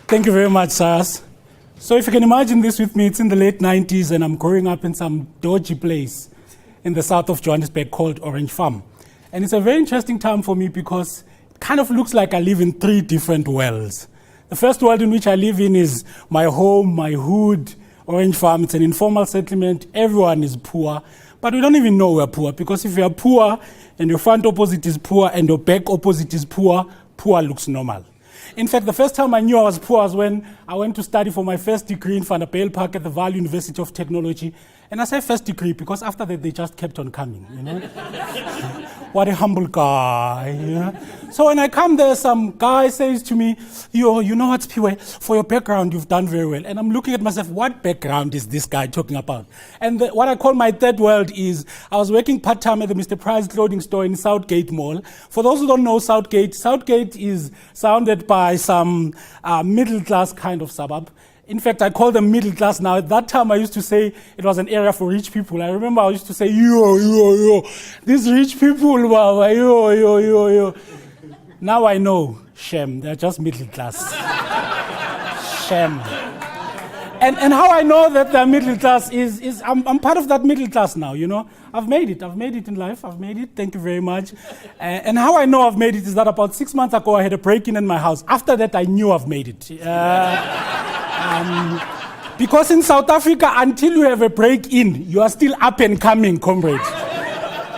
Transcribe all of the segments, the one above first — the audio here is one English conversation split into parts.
Thank you very much, Sars. So if you can imagine this with me, it's in the late 90s and I'm growing up in some dodgy place in the south of Johannesburg called Orange Farm. And it's a very interesting time for me because it kind of looks like I live in three different worlds. The first world in which I live in is my home, my hood, Orange Farm. It's an informal settlement. Everyone is poor. But we don't even know we're poor, because if you're poor and your front opposite is poor and your back opposite is poor, poor looks normal. In fact, the first time I knew I was poor was when I went to study for my first degree in Vanderbilt Park at the Vaal University of Technology. And I say first degree because after that they just kept on coming, you know. What a humble guy, you know? So when I come there, some guy says to me, you know what, Siphiwe, for your background, you've done very well. And I'm looking at myself, what background is this guy talking about? And what I call my third world is, I was working part-time at the Mr. Price clothing store in Southgate Mall. For those who don't know Southgate is surrounded by some middle-class kind of suburb. In fact, I call them middle class now. At that time, I used to say it was an area for rich people. I remember I used to say, yo. These rich people, wow, yo. Now I know, shame, they're just middle class. Shame. And how I know that they're middle class is I'm part of that middle class now, you know. I've made it in life, I've made it, thank you very much. And how I know I've made it is that about 6 months ago, I had a break-in in my house. After that, I knew I've made it. Because in South Africa, until you have a break-in, you are still up and coming, comrade.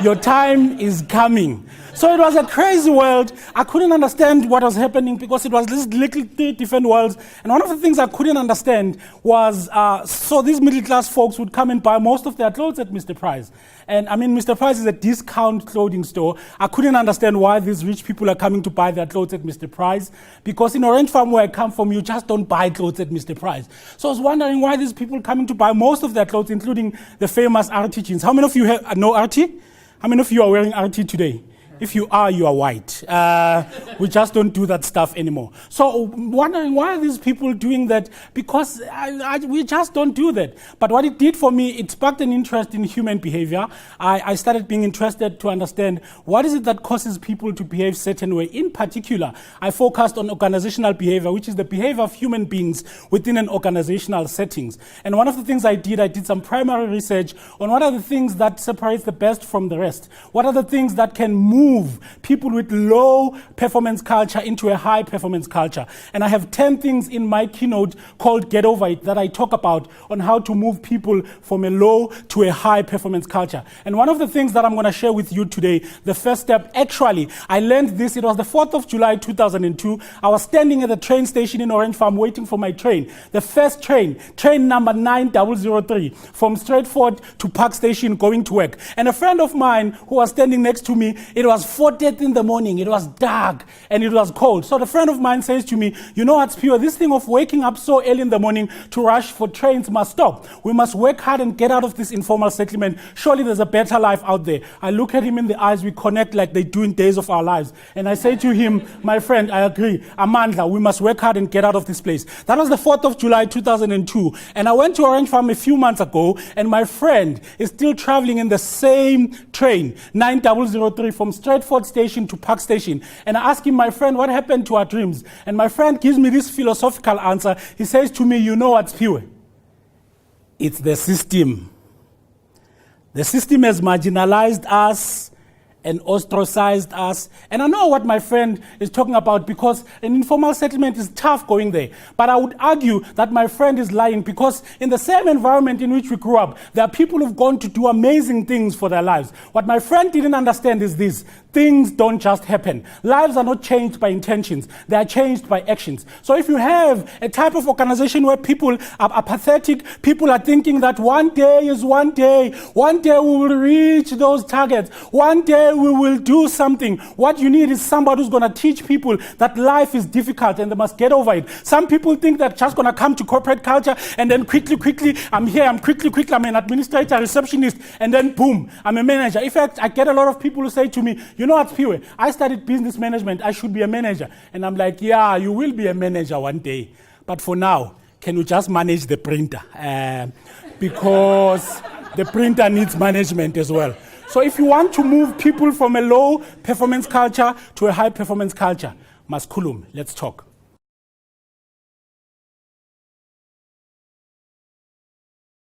Your time is coming. So it was a crazy world. I couldn't understand what was happening because it was these little three different worlds. And one of the things I couldn't understand was, so these middle class folks would come and buy most of their clothes at Mr. Price. And I mean, Mr. Price is a discount clothing store. I couldn't understand why these rich people are coming to buy their clothes at Mr. Price. Because in Orange Farm, where I come from, you just don't buy clothes at Mr. Price. So I was wondering why these people are coming to buy most of their clothes, including the famous RT jeans. How many of you know RT? How many of you are wearing RT today? If you are white. We just don't do that stuff anymore. So wondering why are these people doing that? Because we just don't do that. But what it did for me, it sparked an interest in human behavior. I started being interested to understand what is it that causes people to behave certain way. In particular, I focused on organizational behavior, which is the behavior of human beings within an organizational settings. And one of the things I did some primary research on what are the things that separates the best from the rest. What are the things that can move people with low performance culture into a high performance culture. And I have 10 things in my keynote called Get Over It that I talk about on how to move people from a low to a high performance culture. And one of the things that I'm going to share with you today, the first step, actually, I learned this, it was the 4th of July 2002. I was standing at the train station in Orange Farm waiting for my train. The first train number 9003 from Stratford to Park Station going to work. And a friend of mine who was standing next to me, it was 4:30 in the morning, it was dark and it was cold. So the friend of mine says to me, you know what, Siphiwe, this thing of waking up so early in the morning to rush for trains must stop. We must work hard and get out of this informal settlement. Surely there's a better life out there. I look at him in the eyes, we connect like they do in Days of Our Lives. And I say to him, my friend, I agree, Amandla, we must work hard and get out of this place. That was the 4th of July 2002. And I went to Orange Farm a few months ago, and my friend is still traveling in the same train, 9003 from Stratford Station to Park Station. And I ask him, my friend, what happened to our dreams? And my friend gives me this philosophical answer. He says to me, you know what, Siphiwe? It's the system. The system has marginalized us and ostracized us. And I know what my friend is talking about because an informal settlement is tough going there. But I would argue that my friend is lying because in the same environment in which we grew up, there are people who've gone to do amazing things for their lives. What my friend didn't understand is this. Things don't just happen. Lives are not changed by intentions. They are changed by actions. So if you have a type of organization where people are apathetic, people are thinking that one day is one day we will reach those targets, one day we will do something. What you need is somebody who's going to teach people that life is difficult and they must get over it. Some people think they're just going to come to corporate culture and then quickly, I'm here, I'm an administrator, receptionist, and then boom, I'm a manager. In fact, I get a lot of people who say to me, you know what, Siphiwe, I studied business management, I should be a manager. And I'm like, yeah, you will be a manager one day. But for now, can you just manage the printer? Because the printer needs management as well. So if you want to move people from a low performance culture to a high performance culture, Maskulum, let's talk.